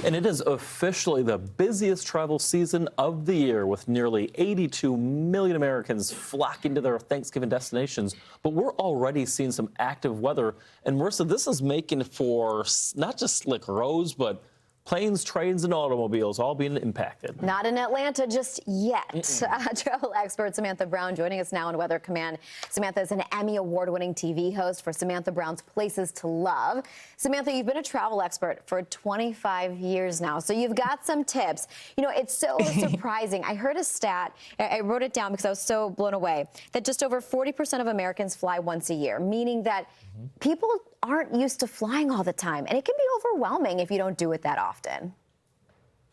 And it is officially the busiest travel season of the year, with nearly 82 million Americans flocking to their Thanksgiving destinations. But we're already seeing some active weather. And Marissa, this is making for not just slick roads, but planes, trains, and automobiles all being impacted. Not in Atlanta just yet. Travel expert Samantha Brown joining us now on Weather Command. Samantha is an Emmy award-winning TV host for Samantha Brown's Places to Love. Samantha, you've been a travel expert for 25 years now, so you've got some tips. You know, it's so surprising. I heard a stat, I wrote it down because I was so blown away, that just over 40% of Americans fly once a year, meaning that people aren't used to flying all the time, and it can be overwhelming if you don't do it that often.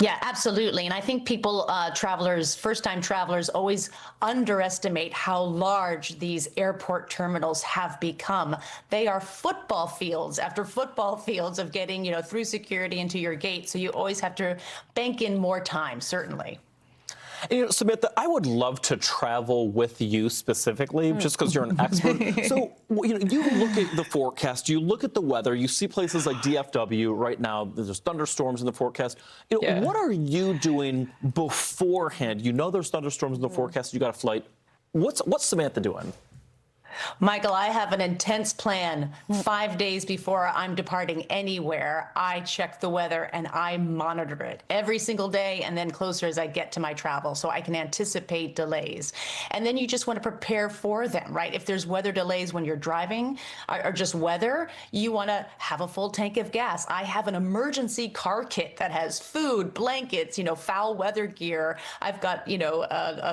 Yeah, absolutely. And I think people, first-time travelers, always underestimate how large these airport terminals have become. They are football fields after football fields of getting, through security into your gate. So you always have to bank in more time, certainly. And, Samantha, I would love to travel with you specifically, just because you're an expert. So, you look at the forecast, you look at the weather, you see places like DFW right now, there's thunderstorms in the forecast. What are you doing beforehand? You know there's thunderstorms in the forecast, you got a flight. What's Samantha doing? Michael, I have an intense plan. 5 days before I'm departing anywhere, I check the weather and I monitor it every single day, and then closer as I get to my travel, so I can anticipate delays. And then you just want to prepare for them, right? If there's weather delays when you're driving or just weather, you want to have a full tank of gas. I have an emergency car kit that has food, blankets, foul weather gear. I've got,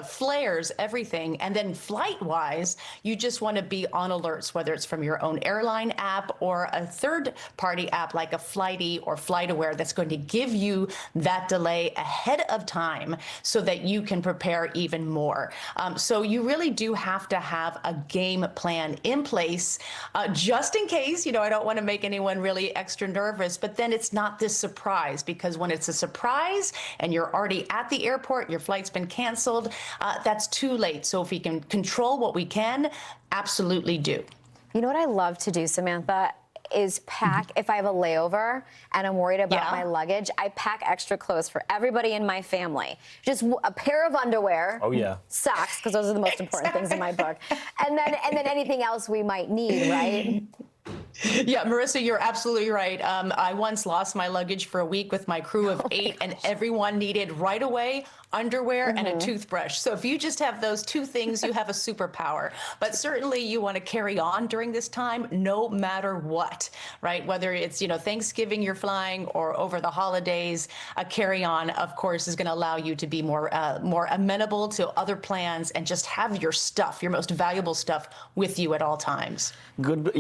flares, everything. And then flight-wise, you just want to be on alerts, whether it's from your own airline app or a third-party app like a Flighty or FlightAware that's going to give you that delay ahead of time so that you can prepare even more. So you really do have to have a game plan in place just in case. I don't want to make anyone really extra nervous, but then it's not this surprise, because when it's a surprise and you're already at the airport, your flight's been canceled, that's too late. So if we can control what we can, absolutely do. You know what I love to do, Samantha, is pack, if I have a layover and I'm worried about my luggage, I pack extra clothes for everybody in my family. Just a pair of underwear, socks, because those are the most important things in my book, and then anything else we might need, right? Yeah, Marissa, you're absolutely right. I once lost my luggage for a week with my crew of 8, and everyone needed right away underwear and a toothbrush. So if you just have those two things, you have a superpower. But certainly you want to carry on during this time, no matter what, right? Whether it's, Thanksgiving you're flying or over the holidays, a carry-on, of course, is going to allow you to be more amenable to other plans and just have your stuff, your most valuable stuff, with you at all times. Good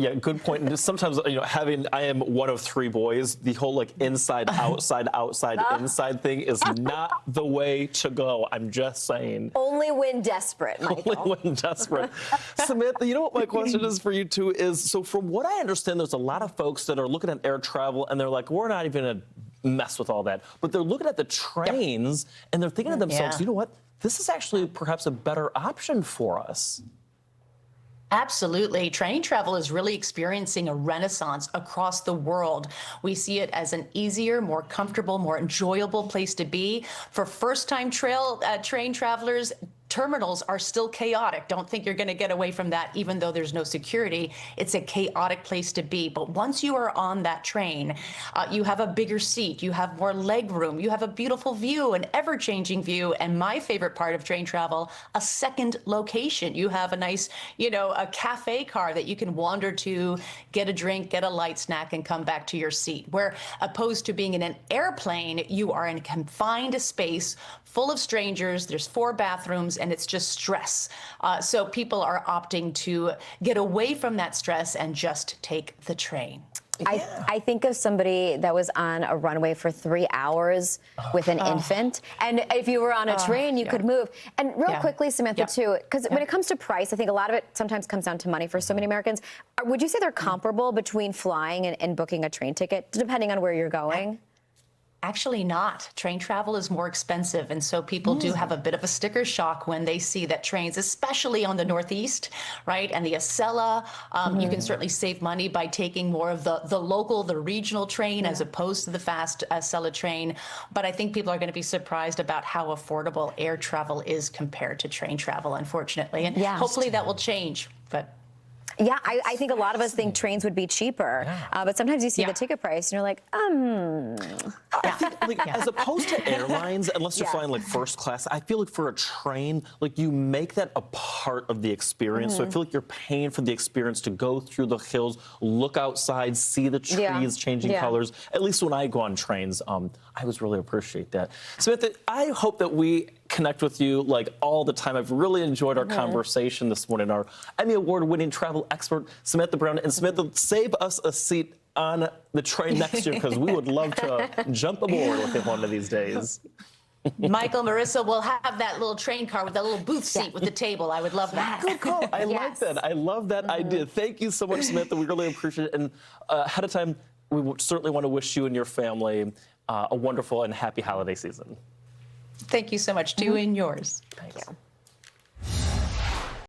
point. And sometimes, I am one of 3 boys. The whole inside, outside, outside, inside thing is not the way to go. I'm just saying. Only when desperate, Michael. Only when desperate. Samantha, what my question is for you too is, so from what I understand, there's a lot of folks that are looking at air travel and they're like, we're not even gonna mess with all that. But they're looking at the trains and they're thinking to themselves, you know what? This is actually perhaps a better option for us. Absolutely. Train travel is really experiencing a renaissance across the world. We see it as an easier, more comfortable, more enjoyable place to be. For first-time train travelers, terminals are still chaotic. Don't think you're going to get away from that, even though there's no security. It's a chaotic place to be. But once you are on that train, you have a bigger seat, you have more leg room, you have a beautiful view, an ever-changing view, and my favorite part of train travel, a second location. You have a nice, a cafe car that you can wander to, get a drink, get a light snack, and come back to your seat. Where opposed to being in an airplane, you are in a confined space full of strangers, there's 4 bathrooms, and it's just stress. So people are opting to get away from that stress and just take the train. I think of somebody that was on a runway for 3 hours with an infant. And if you were on a train, you could move. And real quickly, Samantha, too, because when it comes to price, I think a lot of it sometimes comes down to money for so many Americans. Would you say they're comparable between flying and booking a train ticket, depending on where you're going? Actually not. Train travel is more expensive, and so people do have a bit of a sticker shock when they see that trains, especially on the Northeast, right, and the Acela, you can certainly save money by taking more of the local, the regional train as opposed to the fast Acela train. But I think people are going to be surprised about how affordable air travel is compared to train travel, unfortunately. And hopefully that will change. But yeah, I think a lot of us think trains would be cheaper, but sometimes you see the ticket price and you're like, I think, like, as opposed to airlines, unless you're flying like first class, I feel like for a train, like you make that a part of the experience. So I feel like you're paying for the experience to go through the hills, look outside, see the trees changing colors. At least when I go on trains, I always really appreciate that. Samantha, I hope that we connect with you like all the time. I've really enjoyed our conversation this morning. Our Emmy Award-winning travel expert, Samantha Brown. And Samantha, save us a seat on the train next year, because we would love to jump aboard with it one of these days. Michael, Marissa, we'll have that little train car with that little booth seat with the table. I would love that. Good call. I like that. I love that idea. Thank you so much, Samantha. We really appreciate it. And ahead of time, we would certainly want to wish you and your family a wonderful and happy holiday season. Thank you so much to you and yours. Thanks.